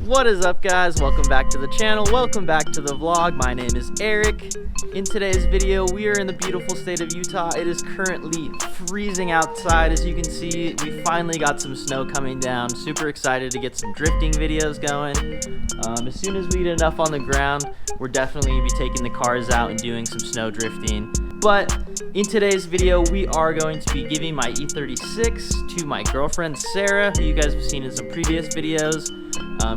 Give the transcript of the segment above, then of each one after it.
What is up, guys? Welcome back to the channel. Welcome back to the vlog. My name is Eric. In today's video, we are in the beautiful state of Utah. It is currently freezing outside. As you can see, we finally got some snow coming down. Super excited to get some drifting videos going. As soon as we get enough on the ground, we're definitely going to be taking the cars out and doing some snow drifting. But in today's video, we are going to be giving my E36 to my girlfriend Sarah, who you guys have seen in some previous videos.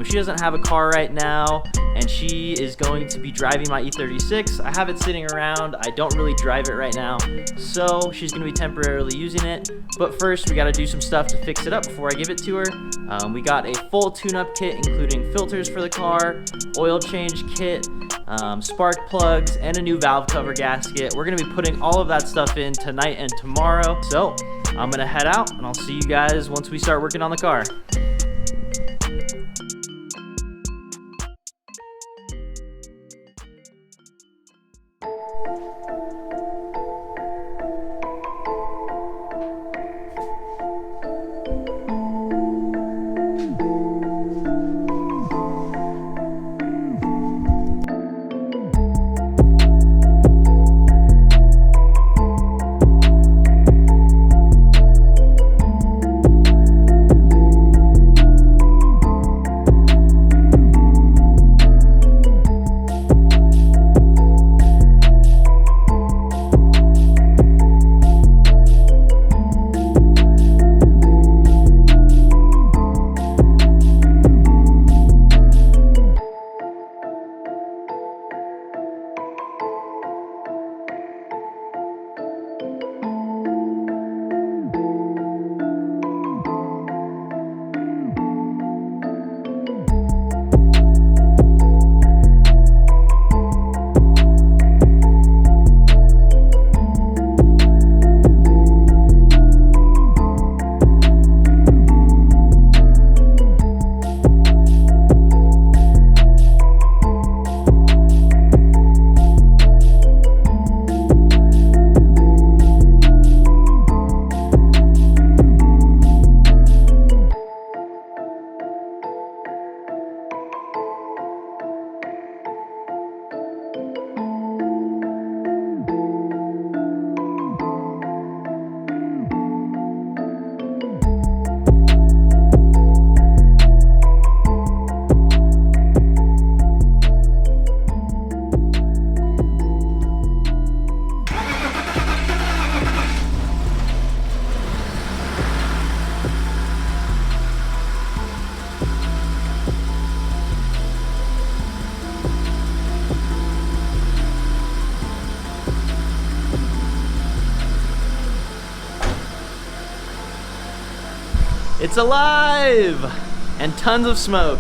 She doesn't have a car right now, and she is going to be driving my E36. I have it sitting around. I don't really drive it right now, so she's going to be temporarily using it. But first, we got to do some stuff to fix it up before I give it to her. We got a full tune-up kit, including filters for the car, oil change kit, spark plugs, and a new valve cover gasket. We're going to be putting all of that stuff in tonight and tomorrow. So I'm going to head out, and I'll see you guys once we start working on the car. It's alive! And tons of smoke.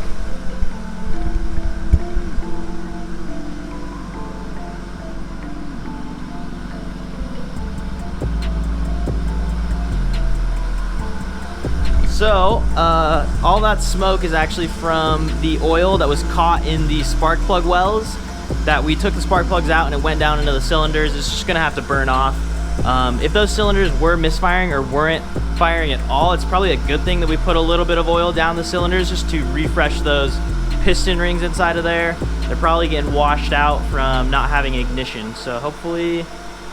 So, all that smoke is actually from the oil that was caught in the spark plug wells that we took the spark plugs out and it went down into the cylinders. It's just gonna have to burn off. If those cylinders were misfiring or weren't firing at all, it's probably a good thing that we put a little bit of oil down the cylinders just to refresh those piston rings inside of there. They're probably getting washed out from not having ignition. So hopefully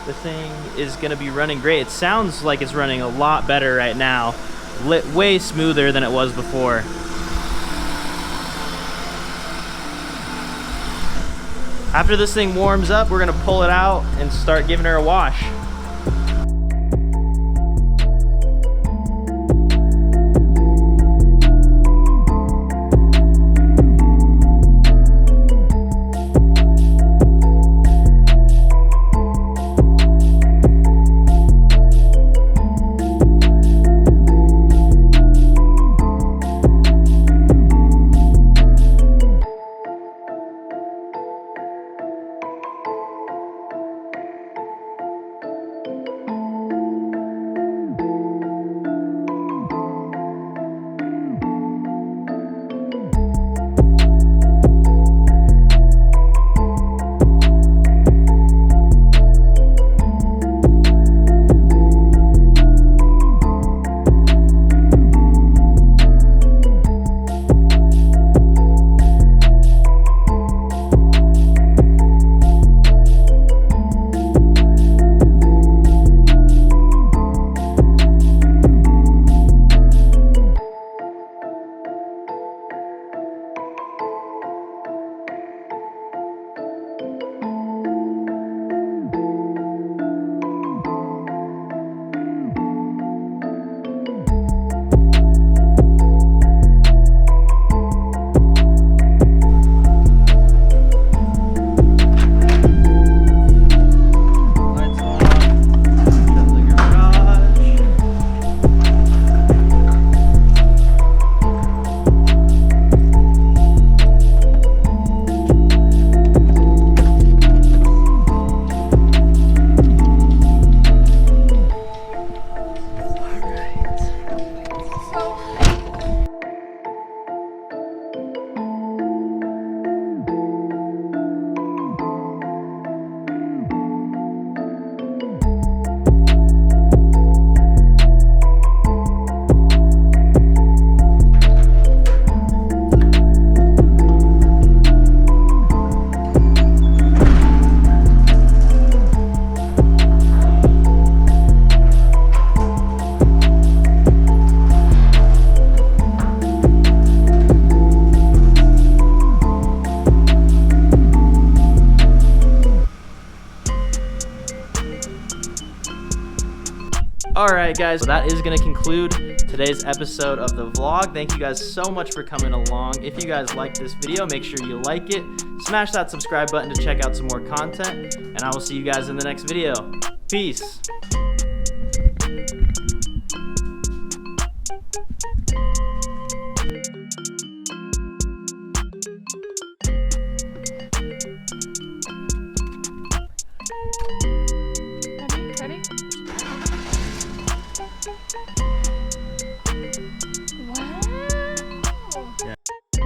the thing is gonna be running great. It sounds like it's running a lot better right now. Way smoother than it was before. After this thing warms up, we're gonna pull it out and start giving her a wash. Alright guys, so that is going to conclude today's episode of the vlog. Thank you guys so much for coming along. If you guys like this video, make sure you like it. Smash that subscribe button to check out some more content. And I will see you guys in the next video. Peace.